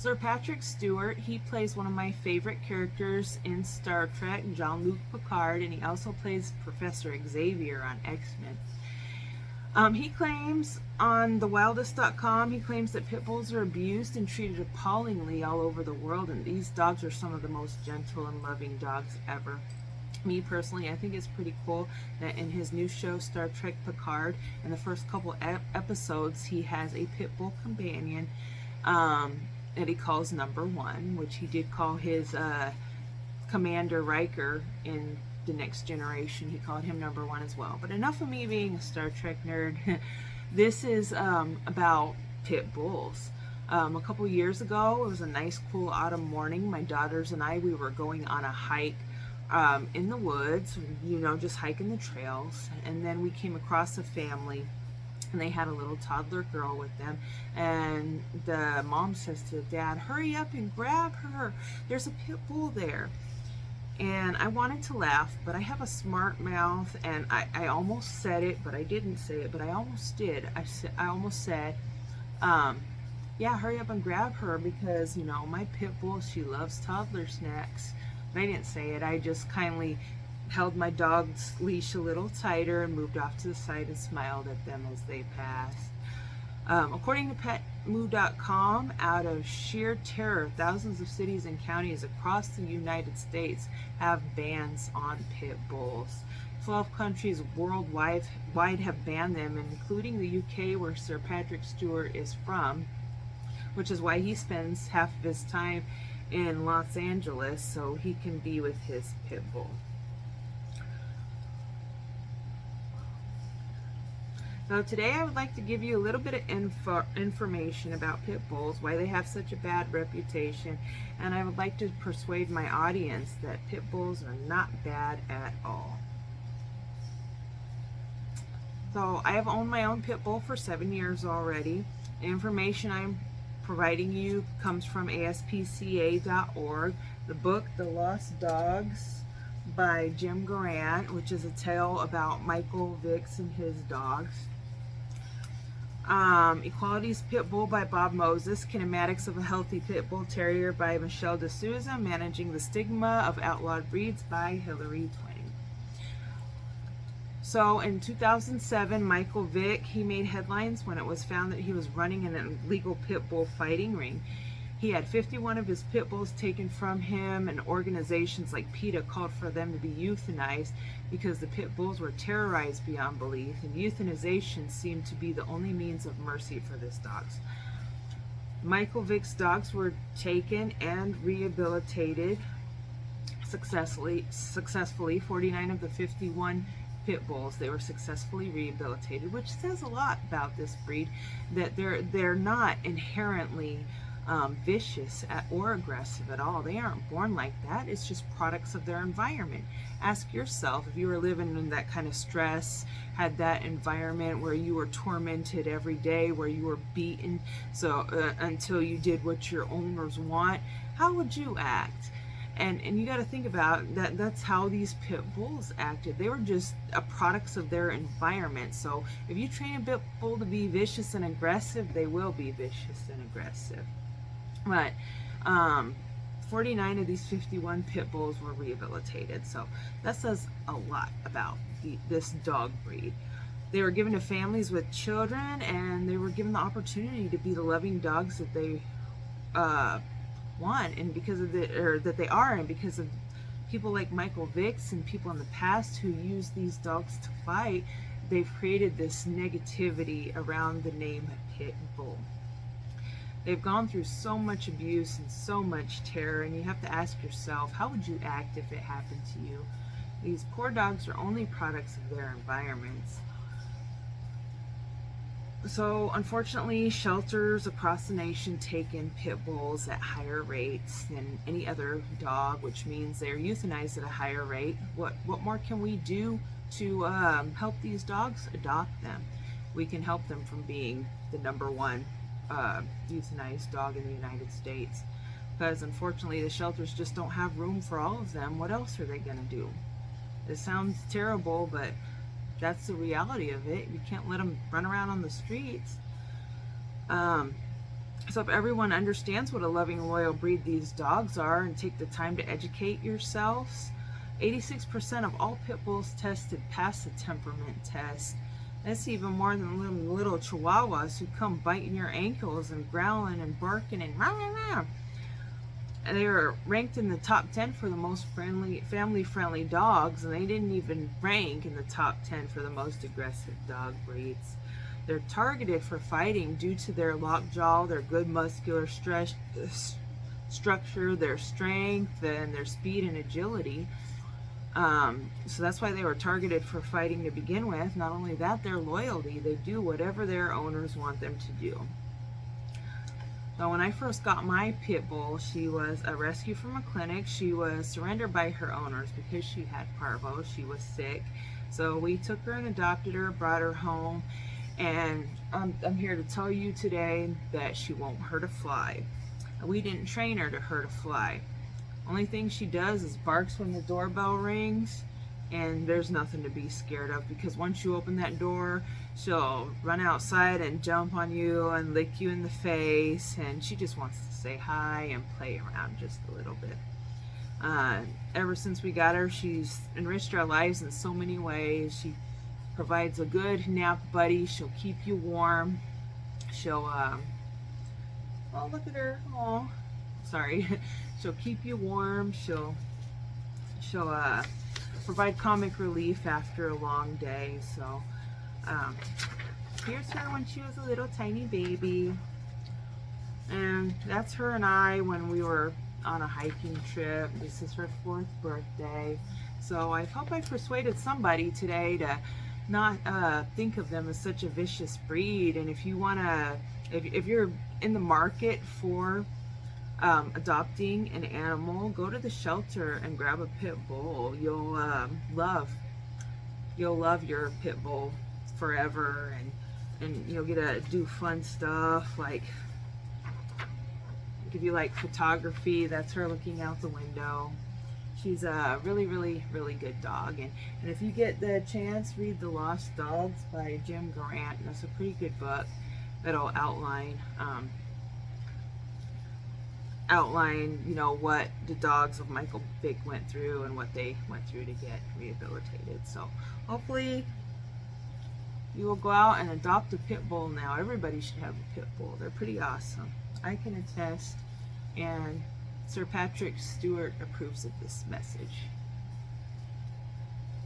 Sir Patrick Stewart, he plays one of my favorite characters in Star Trek, Jean-Luc Picard, and he also plays Professor Xavier on X-Men. He claims on thewildest.com, he claims that pit bulls are abused and treated appallingly all over the world, and these dogs are some of the most gentle and loving dogs ever. Me personally, I think it's pretty cool that in his new show, Star Trek Picard, in the first couple episodes, he has a pit bull companion that he calls Number One, which he did call his Commander Riker in The Next Generation. He called him Number One as well. But enough of me being a Star Trek nerd. This is about pit bulls. A couple years ago, it was a nice, cool autumn morning. My daughters and I, we were going on a hike in the woods, just hiking the trails. And then we came across a family, and they had a little toddler girl with them, and the mom says to the dad, "Hurry up and grab her, there's a pit bull there." And I wanted to laugh, but I have a smart mouth, and I almost said it, but I didn't say it, but I almost did. I almost said, yeah, hurry up and grab her, because my pit bull, she loves toddler snacks. But I didn't say it. I just kindly held my dog's leash a little tighter and moved off to the side and smiled at them as they passed. According to PetMoo.com, out of sheer terror, thousands of cities and counties across the United States have bans on pit bulls. 12 countries worldwide have banned them, including the UK, where Sir Patrick Stewart is from, which is why he spends half of his time in Los Angeles so he can be with his pit bull. So today I would like to give you a little bit of information about pit bulls, why they have such a bad reputation, and I would like to persuade my audience that pit bulls are not bad at all. So I have owned my own pit bull for 7 years already. The information I'm providing you comes from ASPCA.org. The book, The Lost Dogs by Jim Garant, which is a tale about Michael Vicks and his dogs. Equality's Pit Bull by Bob Moses. Kinematics of a Healthy Pit Bull Terrier by Michelle D'Souza. Managing the Stigma of Outlawed Breeds by Hillary Twain. So in 2007, Michael Vick, he made headlines when it was found that he was running an illegal pit bull fighting ring. He had 51 of his pit bulls taken from him, and organizations like PETA called for them to be euthanized because the pit bulls were terrorized beyond belief, and euthanization seemed to be the only means of mercy for these dogs. Michael Vick's dogs were taken and rehabilitated successfully. 49 of the 51 pit bulls, they were successfully rehabilitated, which says a lot about this breed, that they're not inherently vicious or aggressive at all. They aren't born like that. It's just products of their environment. Ask yourself, if you were living in that kind of stress, had that environment where you were tormented every day, where you were beaten until you did what your owners want, how would you act? And you got to think about that. That's how these pit bulls acted. They were just products of their environment. So if you train a pit bull to be vicious and aggressive, they will be vicious and aggressive. But 49 of these 51 pit bulls were rehabilitated. So that says a lot about this dog breed. They were given to families with children, and they were given the opportunity to be the loving dogs that they want, and that they are, and because of people like Michael Vicks and people in the past who use these dogs to fight, they've created this negativity around the name pit bull. They've gone through so much abuse and so much terror, and you have to ask yourself, how would you act if it happened to you? These poor dogs are only products of their environments. So unfortunately, shelters across the nation take in pit bulls at higher rates than any other dog, which means they're euthanized at a higher rate. What more can we do to help these dogs? Adopt them. We can help them from being the number one euthanized dog in the United States, because unfortunately the shelters just don't have room for all of them. What else are they going to do? It sounds terrible, but that's the reality of it. You can't let them run around on the streets. So if everyone understands what a loving, loyal breed these dogs are and take the time to educate yourselves, 86% of all pit bulls tested pass the temperament test. That's even more than little chihuahuas who come biting your ankles and growling and barking and rah, rah, rah. And they were ranked in the top 10 for the most family-friendly dogs, and they didn't even rank in the top 10 for the most aggressive dog breeds. They're targeted for fighting due to their lockjaw, their good muscular structure, their strength, and their speed and agility. So that's why they were targeted for fighting to begin with. Not only that, their loyalty. They do whatever their owners want them to do. So when I first got my pit bull, she was a rescue from a clinic. She was surrendered by her owners because she had parvo. She was sick. So we took her and adopted her, brought her home. And I'm here to tell you today that she won't hurt a fly. We didn't train her to hurt a fly. Only thing she does is barks when the doorbell rings, and there's nothing to be scared of, because once you open that door, she'll run outside and jump on you and lick you in the face, and she just wants to say hi and play around just a little bit. Ever since we got her, she's enriched our lives in so many ways. She provides a good nap buddy. She'll keep you warm. She'll oh, look at her. Oh, sorry. She'll keep you warm. She'll provide comic relief after a long day. So here's her when she was a little tiny baby, and that's her and I when we were on a hiking trip. This is her 4th birthday. So I hope I persuaded somebody today to not think of them as such a vicious breed. And if you want to, if you're in the market for adopting an animal, go to the shelter and grab a pit bull. You'll love your pit bull forever, and you'll get to do fun stuff like, if you like photography, that's her looking out the window. She's a really, really, really good dog. And if you get the chance, read The Lost Dogs by Jim Grant. That's a pretty good book that'll outline, you know, what the dogs of Michael Vick went through and what they went through to get rehabilitated. So hopefully you will go out and adopt a pit bull now. Everybody should have a pit bull. They're pretty awesome. I can attest, and Sir Patrick Stewart approves of this message.